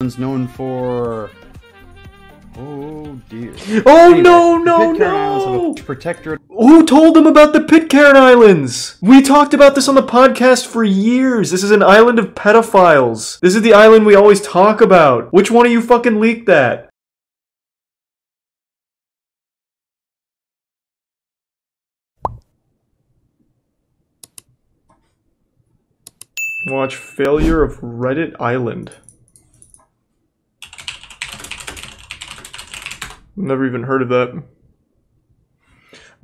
known for... Oh dear. Oh anyway, no! Protectorate. Who told them about the Pitcairn Islands? We talked about this on the podcast for years. This is an island of pedophiles. This is the island we always talk about. Which one of you fucking leaked that? Watch Failure of Reddit Island. Never even heard of that.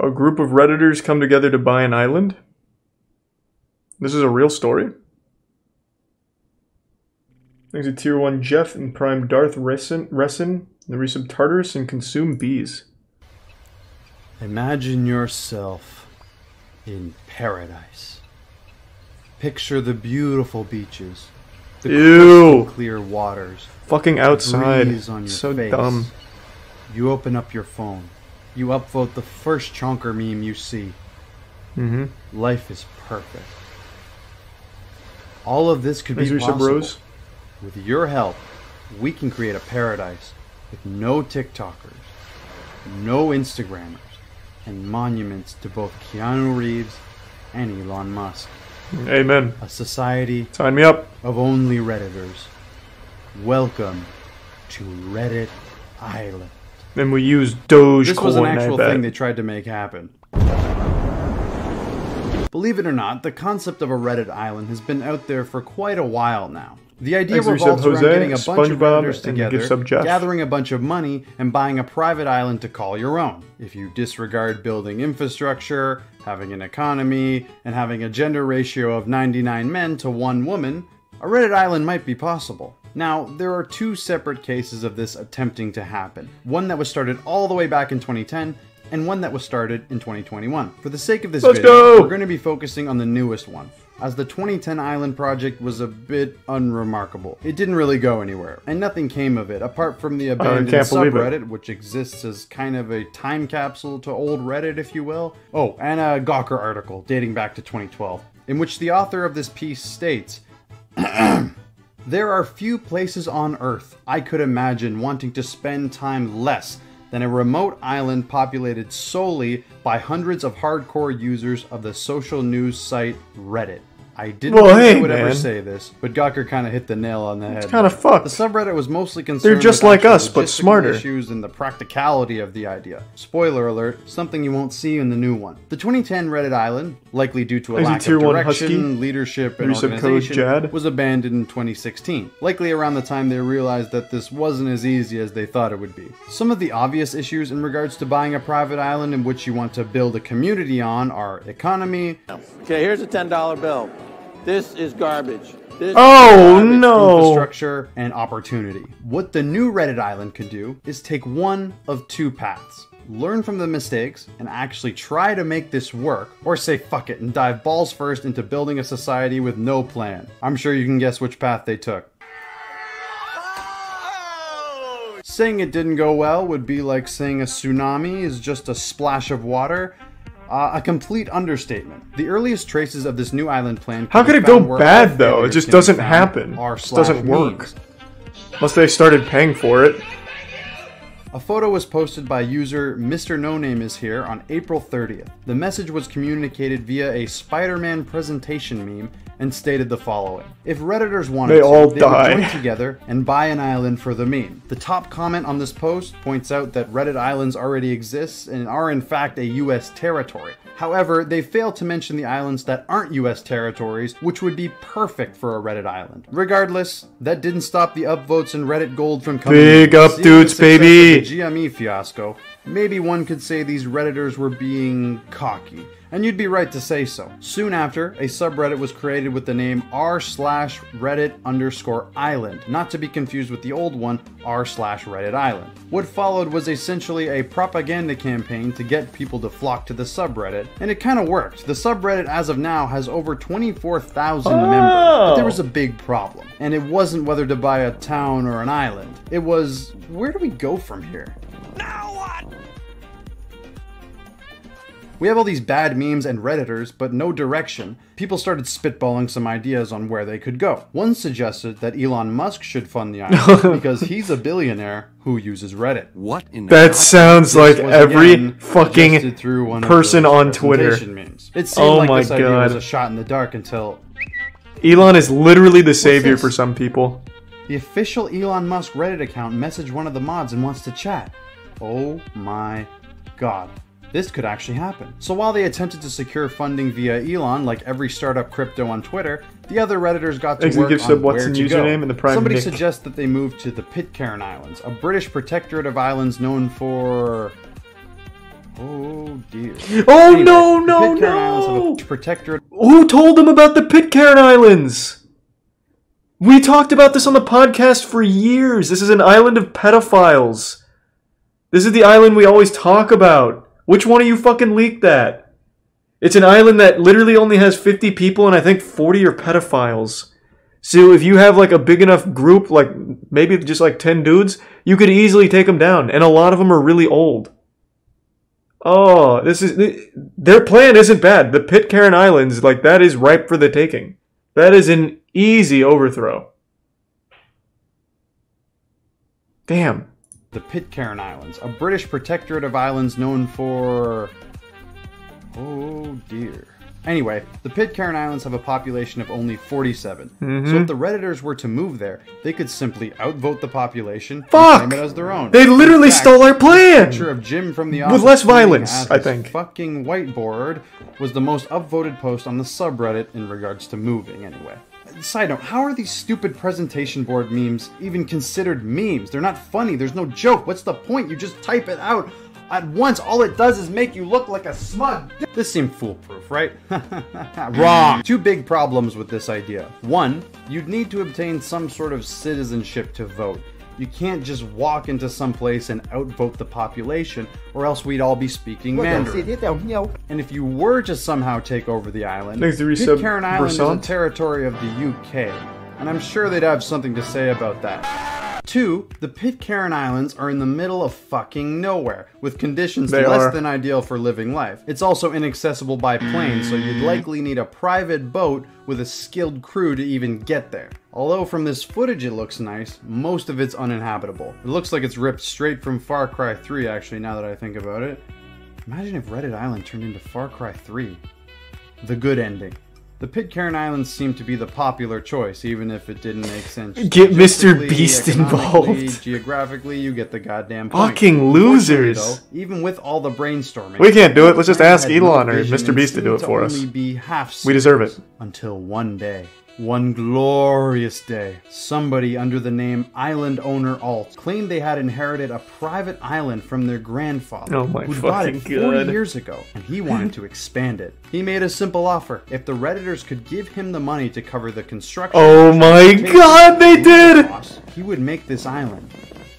A group of Redditors come together to buy an island? This is a real story? Thanks to Tier 1 Jeff and Prime Darth Ressin, the resub Tartarus and consume bees. Imagine yourself in paradise. Picture the beautiful beaches, the crystal clear waters, fucking outside. Breeze on your so face. Dumb. You open up your phone. You upvote the first chonker meme you see. Life is perfect. All of this could be possible. With your help, we can create a paradise with no TikTokers, no Instagrammers, and monuments to both Keanu Reeves and Elon Musk. Amen. A society Sign me up. of only Redditors. Welcome to Reddit Island. And we use Dogecoin. This was an actual thing they tried to make happen. Believe it or not, the concept of a Reddit island has been out there for quite a while now. The idea revolves around getting a bunch of Redditors together, gathering a bunch of money, and buying a private island to call your own. If you disregard building infrastructure, having an economy, and having a gender ratio of 99 men to 1 woman, a Reddit island might be possible. Now, there are 2 separate cases of this attempting to happen. One that was started all the way back in 2010, and one that was started in 2021. For the sake of this video, we're going to be focusing on the newest one, as the 2010 Island project was a bit unremarkable. It didn't really go anywhere, and nothing came of it, apart from the abandoned subreddit, which exists as kind of a time capsule to old Reddit, if you will. Oh, and a Gawker article dating back to 2012, in which the author of this piece states, there are few places on Earth I could imagine wanting to spend time less than a remote island populated solely by hundreds of hardcore users of the social news site Reddit. I didn't think I would ever say this, but Gawker kind of hit the nail on the head. It's kind of fucked. The subreddit was mostly concerned They're just with like us, but smarter. issues and the practicality of the idea. Spoiler alert, something you won't see in the new one. The 2010 Reddit Island, likely due to a lack of direction, leadership, and organization, was abandoned in 2016, likely around the time they realized that this wasn't as easy as they thought it would be. Some of the obvious issues in regards to buying a private island in which you want to build a community on are economy. Okay, here's a $10 bill. This is garbage. Infrastructure and opportunity. What the new Reddit island could do is take one of 2 paths. Learn from the mistakes and actually try to make this work, or say fuck it and dive balls first into building a society with no plan. I'm sure you can guess which path they took. Saying it didn't go well would be like saying a tsunami is just a splash of water. A complete understatement. The earliest traces of this new island plan... How could it go bad, though? It just doesn't happen. It just doesn't work. Unless they started paying for it. A photo was posted by user Mr. No Name is here on April 30th. The message was communicated via a Spider-Man presentation meme and stated the following. If Redditors wanted they would join together and buy an island for the meme. The top comment on this post points out that Reddit islands already exist and are in fact a US territory. However, they fail to mention the islands that aren't US territories, which would be perfect for a Reddit island. Regardless, that didn't stop the upvotes and Reddit gold from coming in. Big up dudes, baby! The GME fiasco, maybe one could say these Redditors were being cocky. And you'd be right to say so. Soon after, a subreddit was created with the name r/Reddit_island, not to be confused with the old one, r/Reddit Island. What followed was essentially a propaganda campaign to get people to flock to the subreddit, and it kind of worked. The subreddit as of now has over 24,000 members, but there was a big problem. And it wasn't whether to buy a town or an island. It was, where do we go from here? Now what? We have all these bad memes and Redditors, but no direction. People started spitballing some ideas on where they could go. One suggested that Elon Musk should fund the island because he's a billionaire who uses Reddit. What in the That sounds like every fucking person on Twitter. Memes. It seemed like this idea was a shot in the dark until... Elon is literally the savior for some people. The official Elon Musk Reddit account messaged one of the mods and wants to chat. Oh my god. This could actually happen. So while they attempted to secure funding via Elon, like every startup crypto on Twitter, the other Redditors got to work on where to go. And the prime Somebody suggests that they move to the Pitcairn Islands, a British protectorate of islands known for... Oh dear. Oh anyway, no! Protectorate. Who told them about the Pitcairn Islands? We talked about this on the podcast for years. This is an island of pedophiles. This is the island we always talk about. Which one of you fucking leaked that? It's an island that literally only has 50 people and I think 40 are pedophiles. So if you have like a big enough group, like maybe just like 10 dudes, you could easily take them down. And a lot of them are really old. Oh, their plan isn't bad. The Pitcairn Islands, like that is ripe for the taking. That is an easy overthrow. Damn. The Pitcairn Islands, a British protectorate of islands known for... Oh dear. Anyway, the Pitcairn Islands have a population of only 47. So if the Redditors were to move there, they could simply outvote the population and claim it as their own. They literally stole our plan! The picture of Jim from the office with less violence, I think. Fucking whiteboard was the most upvoted post on the subreddit in regards to moving, anyway. Side note, how are these stupid presentation board memes even considered memes? They're not funny, there's no joke. What's the point? You just type it out at once. All it does is make you look like a smug. This seemed foolproof, right? Wrong. Two big problems with this idea. One, you'd need to obtain some sort of citizenship to vote. You can't just walk into some place and outvote the population, or else we'd all be speaking Mandarin. And if you were to somehow take over the island, Pitcairn Island is a territory of the UK, and I'm sure they'd have something to say about that. Two, the Pitcairn Islands are in the middle of fucking nowhere, with conditions less than ideal for living life. It's also inaccessible by plane, so you'd likely need a private boat with a skilled crew to even get there. Although from this footage it looks nice, most of it's uninhabitable. It looks like it's ripped straight from Far Cry 3 actually, now that I think about it. Imagine if Reddit Island turned into Far Cry 3. The good ending. The Pitcairn Islands seem to be the popular choice, even if it didn't make sense. Get Mr. Beast involved. Geographically, you get the goddamn point. Fucking losers. Though, even with all the brainstorming, we can't do it. Let's just ask Elon or Mr. Beast to do it for us. We deserve it. Until one day. One glorious day, somebody under the name Island Owner Alt claimed they had inherited a private island from their grandfather, who bought it 40 years ago, and he wanted to expand it. He made a simple offer. If the Redditors could give him the money to cover the construction, oh my god, they did! He would make this island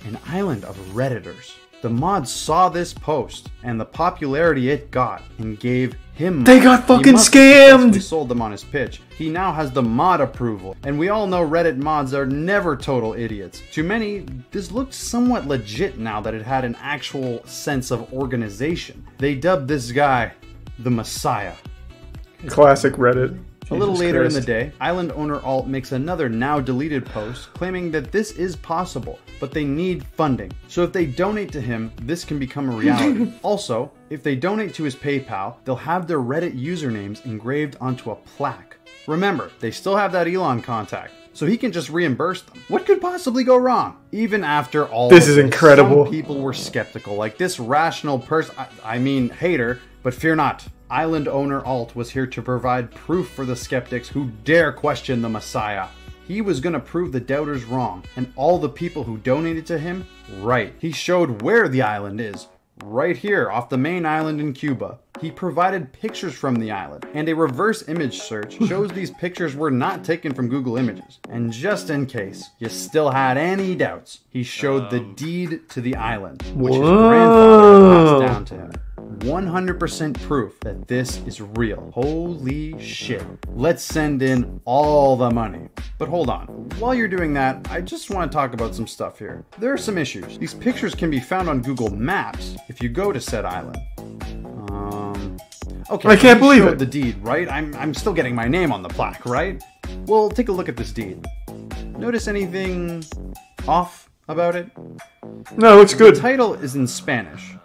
an island of Redditors. The mods saw this post and the popularity it got and gave him money. They got fucking scammed! He sold them on his pitch. He now has the mod approval, and we all know Reddit mods are never total idiots. To many, this looked somewhat legit now that it had an actual sense of organization. They dubbed this guy the Messiah. Classic Reddit. A little later in the day, Island Owner Alt makes another now deleted post claiming that this is possible, but they need funding. So if they donate to him, this can become a reality. Also, if they donate to his PayPal, they'll have their Reddit usernames engraved onto a plaque. Remember, they still have that Elon contact, so he can just reimburse them. What could possibly go wrong? Even after all this is incredible. Some people were skeptical, like this rational person, I mean hater, but fear not. Island Owner Alt was here to provide proof for the skeptics who dare question the Messiah. He was gonna prove the doubters wrong, and all the people who donated to him, right. He showed where the island is, right here off the main island in Cuba. He provided pictures from the island, and a reverse image search shows these pictures were not taken from Google Images. And just in case you still had any doubts, he showed the deed to the island, which his grandfather passed down to him. 100% proof that this is real. Holy shit. Let's send in all the money. But hold on. While you're doing that, I just want to talk about some stuff here. There are some issues. These pictures can be found on Google Maps if you go to said island. Okay, I can't believe it. The deed, right? I'm still getting my name on the plaque, right? Well, take a look at this deed. Notice anything off about it? No, it looks good. The title is in Spanish,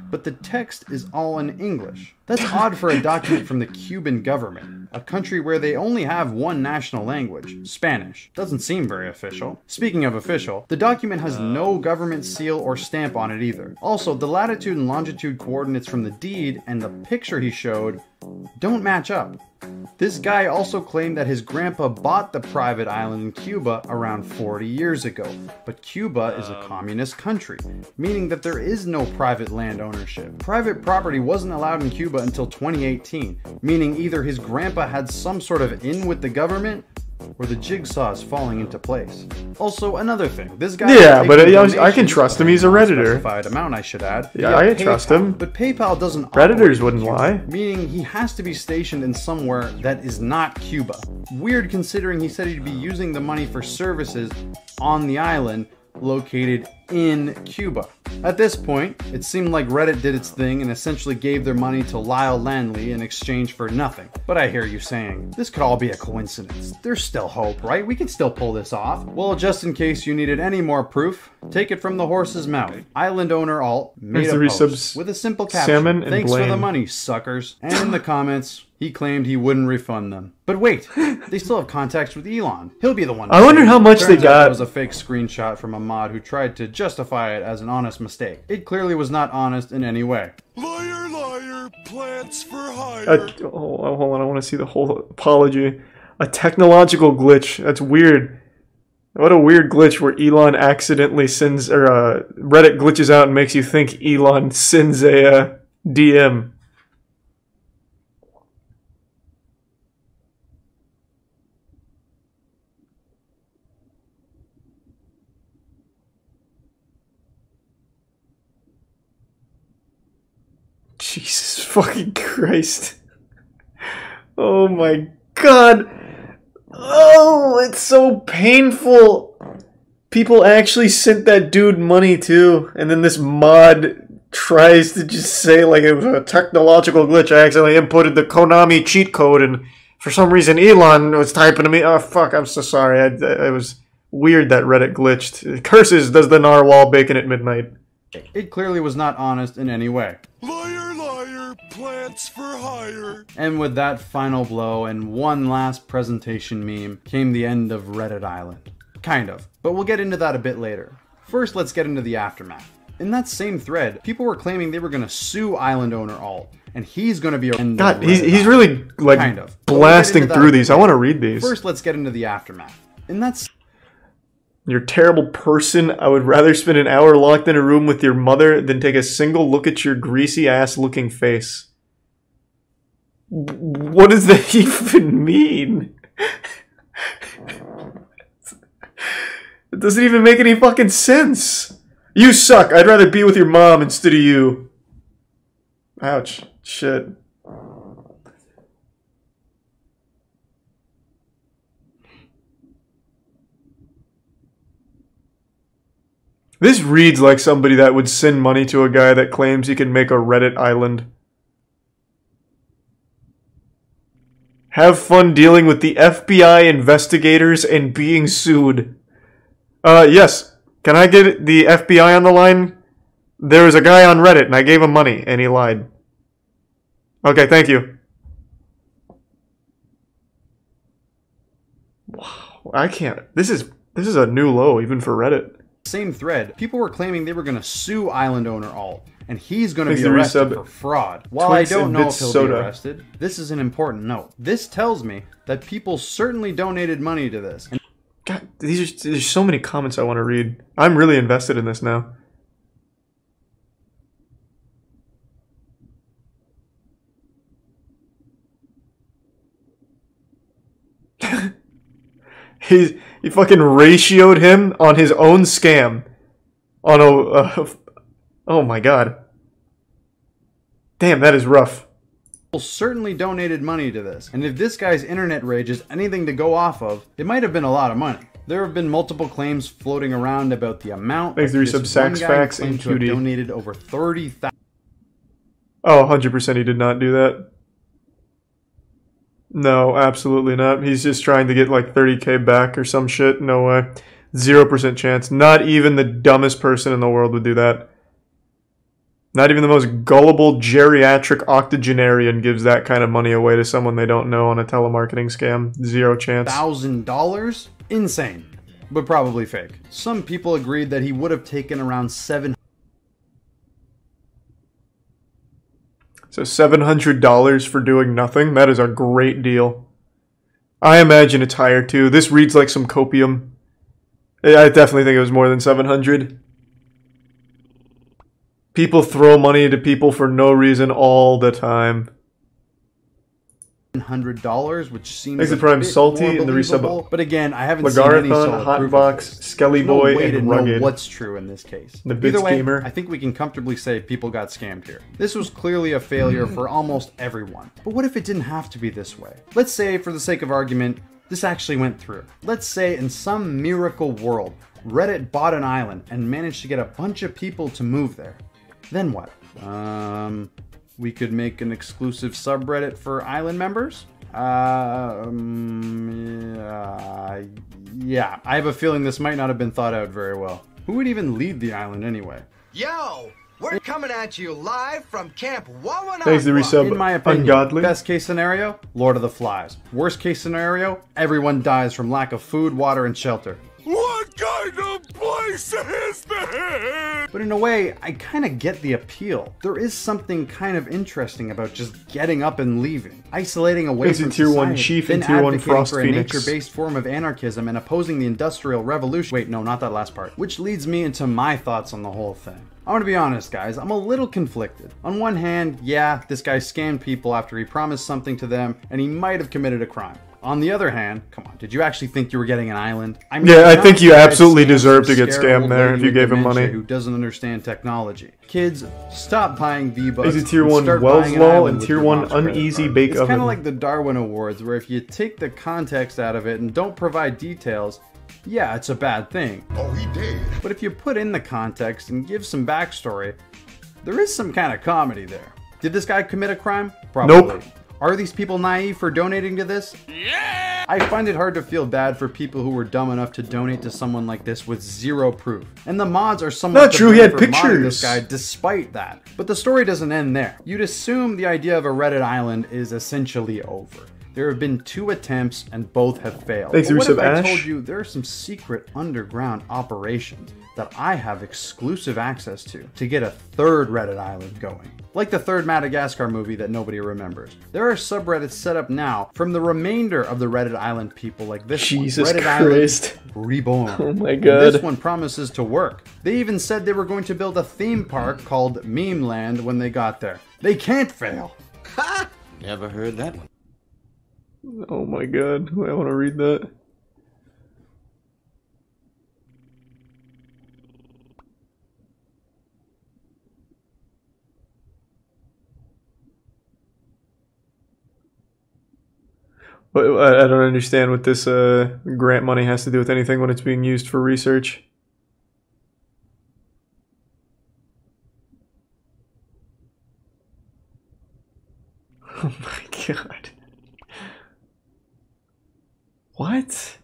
but the text is all in English. That's odd for a document from the Cuban government, a country where they only have one national language, Spanish. Doesn't seem very official. Speaking of official, the document has no government seal or stamp on it either. Also, the latitude and longitude coordinates from the deed and the picture he showed don't match up. This guy also claimed that his grandpa bought the private island in Cuba around 40 years ago, but Cuba is a communist country, meaning that there is no private land ownership. Private property wasn't allowed in Cuba until 2018, meaning either his grandpa had some sort of in with the government, or the jigsaw is falling into place. Also, another thing, this guy... Yeah, but I can trust him, he's a Redditor. Specified amount, I should add. Yeah, I trust him. But PayPal doesn't... Redditors wouldn't lie. Meaning he has to be stationed in somewhere that is not Cuba. Weird considering he said he'd be using the money for services on the island located in Cuba. At this point, it seemed like Reddit did its thing and essentially gave their money to Lyle Landley in exchange for nothing. But I hear you saying, this could all be a coincidence. There's still hope, right? We can still pull this off. Well, just in case you needed any more proof, take it from the horse's mouth. Island owner Alt made a post with a simple caption, "Thanks for the money, suckers." And in the comments, he claimed he wouldn't refund them. But wait, they still have contacts with Elon. He'll be the one. I wonder how much they got. It was a fake screenshot from a mod who tried to justify it as an honest mistake. It clearly was not honest in any way. Liar, liar, plants for hire. Hold on, I want to see the whole apology. A technological glitch. That's weird. What a weird glitch where Elon accidentally sends, or Reddit glitches out and makes you think Elon sends a DM. Jesus fucking Christ. Oh my god. Oh, it's so painful. People actually sent that dude money too, and then this mod tries to just say like it was a technological glitch. I accidentally inputted the Konami cheat code, and for some reason Elon was typing to me. Oh fuck, I'm so sorry. It was weird that Reddit glitched. Curses does the narwhal bacon at midnight. It clearly was not honest in any way. Liar, liar, plants for hire. And with that final blow and one last presentation meme came the end of Reddit Island. Kind of, but we'll get into that a bit later. First, let's get into the aftermath. In that same thread, people were claiming they were going to sue island owner Alt, and he's going to be... God, he's really, like, kind of blasting through these. I want to read these. First, let's get into the aftermath. In that... You're a terrible person. I would rather spend an hour locked in a room with your mother than take a single look at your greasy-ass looking face. What does that even mean? It doesn't even make any fucking sense. You suck. I'd rather be with your mom instead of you. Ouch. Shit. This reads like somebody that would send money to a guy that claims he can make a Reddit island. Have fun dealing with the FBI investigators and being sued. Yes. Can I get the FBI on the line? There was a guy on Reddit and I gave him money and he lied. Okay, thank you. Wow, I can't. This is a new low even for Reddit. Same thread, people were claiming they were going to sue island owner Alt, and he's going to be arrested for fraud. While I don't know if he'll be arrested, this is an important note. This tells me that people certainly donated money to this. God, there's so many comments I want to read. I'm really invested in this now. He fucking ratioed him on his own scam. On a... oh my god. Damn, that is rough. People certainly donated money to this. And if this guy's internet rage is anything to go off of, it might have been a lot of money. There have been multiple claims floating around about the amount. Thanks to resub Sax Facts and Cutie donated over 30,000. Oh, 100% he did not do that. No, absolutely not. He's just trying to get like 30k back or some shit. No way. 0% chance. Not even the dumbest person in the world would do that. Not even the most gullible geriatric octogenarian gives that kind of money away to someone they don't know on a telemarketing scam. 0 chance. $1,000? Insane. But probably fake. Some people agreed that he would have taken around $700. So $700 for doing nothing? That is a great deal. I imagine it's higher too. This reads like some copium. I definitely think it was more than 700. People throw money to people for no reason all the time. $100, which seems Exit Prime Salty in the resub. But again, I haven't seen any solid proof of this. Skelly Boy, no way and to Rugged. know what's true in this case. The Bits Either way, Gamer. I think we can comfortably say people got scammed here. This was clearly a failure for almost everyone. But what if it didn't have to be this way? Let's say, for the sake of argument, this actually went through. Let's say in some miracle world, Reddit bought an island and managed to get a bunch of people to move there. Then what? We could make an exclusive subreddit for island members? Yeah, I have a feeling this might not have been thought out very well. Who would even lead the island anyway? Yo, we're coming at you live from Camp 119. Thanks to resub. In my opinion, Ungodly. best case scenario, Lord of the Flies. Worst case scenario, everyone dies from lack of food, water, and shelter. What kind of place is this? But in a way, I kind of get the appeal. There is something kind of interesting about just getting up and leaving, isolating away from Tier 1 society, Chief then and Tier 1 advocating Frost for a Phoenix. nature-based form of anarchism and opposing the Industrial Revolution. Wait, no, not that last part. Which leads me into my thoughts on the whole thing. I want to be honest, guys, I'm a little conflicted. On one hand, yeah, this guy scammed people after he promised something to them, and he might have committed a crime. On the other hand, come on, did you actually think you were getting an island? I mean, yeah, I think you absolutely deserve to get scammed there if you gave him money. Who doesn't understand technology? Kids, stop buying V-Bucks. Is it Tier 1 Welleslaw and Tier 1 Uneasy Bake Oven? It's kind of like the Darwin Awards, where if you take the context out of it and don't provide details, yeah, it's a bad thing. Oh, he did. But if you put in the context and give some backstory, there is some kind of comedy there. Did this guy commit a crime? Probably. Nope. Are these people naive for donating to this? Yeah! I find it hard to feel bad for people who were dumb enough to donate to someone like this with zero proof. And the mods are somewhat not true, he had for modding pictures. This guy despite that. But the story doesn't end there. You'd assume the idea of a Reddit island is essentially over. There have been 2 attempts and both have failed. Thanks, but what if I Ash. told you there are some secret underground operations that I have exclusive access to get a 3rd Reddit island going? Like the 3rd Madagascar movie that nobody remembers. There are subreddits set up now from the remainder of the Reddit island people like this Jesus one. Reddit Christ. Island Reborn. Oh my And god. this one promises to work. They even said they were going to build a theme park called Meme Land when they got there. They can't fail. Never heard that one. Oh my god, I want to read that. But I don't understand what this grant money has to do with anything when it's being used for research. Oh my god. What?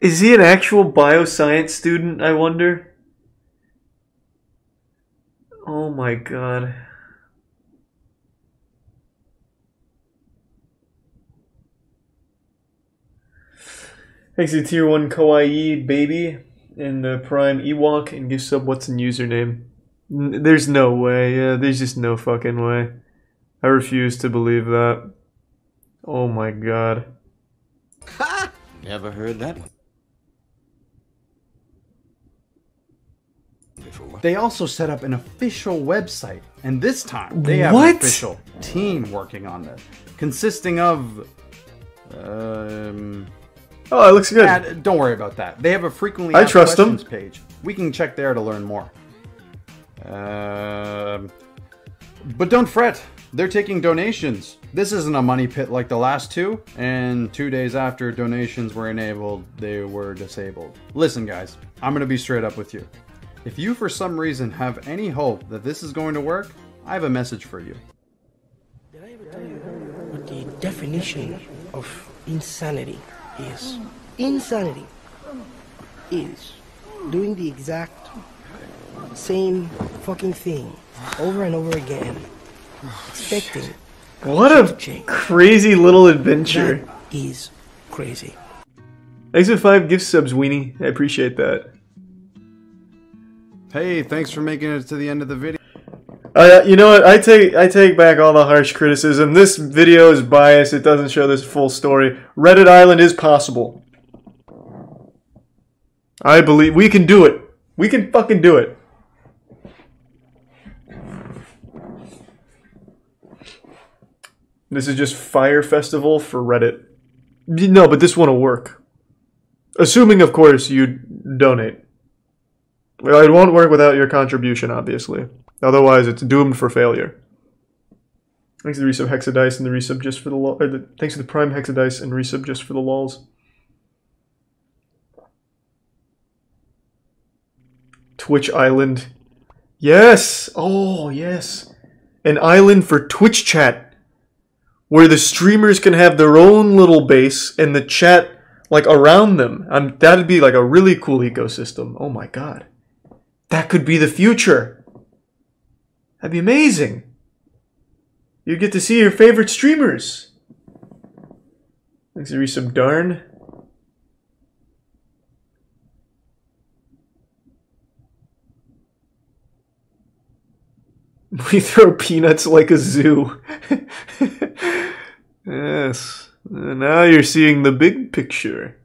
Is he an actual bioscience student, I wonder? Oh my god. Thanks to Tier 1 Kawaii Baby and the Prime Ewok and give sub what's in username. There's no way, yeah, there's just no fucking way. I refuse to believe that. Oh my god. Never heard that one. Before. They also set up an official website, and this time they have What? an official team working on this, consisting of Oh, it looks good. don't worry about that. They have a frequently I asked trust them. questions page. We can check there to learn more. But don't fret. They're taking donations. This isn't a money pit like the last two, and 2 days after donations were enabled, they were disabled. Listen guys, I'm gonna be straight up with you. If you for some reason have any hope that this is going to work, I have a message for you. Did I ever tell you what the definition of insanity is? Insanity is doing the exact same fucking thing over and over again. Expecting. What a crazy little adventure. That is crazy. Thanks for 5 gift subs, Weenie. I appreciate that. Hey, thanks for making it to the end of the video. You know what? I take back all the harsh criticism. This video is biased. It doesn't show this full story. Reddit Island is possible. I believe we can do it. We can fucking do it. This is just Fire Festival for Reddit. No, but this won't work. Assuming, of course, you donate. Well, it won't work without your contribution, obviously. Otherwise, it's doomed for failure. Thanks to the resub Hexadice and the resub just for the thanks to the Prime Hexadice and resub just for the lols. Twitch Island. Yes! Oh, yes. An island for Twitch chat. Where the streamers can have their own little base and the chat like around them. That'd be like a really cool ecosystem. Oh my god. That could be the future. That'd be amazing. You'd get to see your favorite streamers. Thanks to resub Darn. We throw peanuts like a zoo. Yes. Now you're seeing the big picture.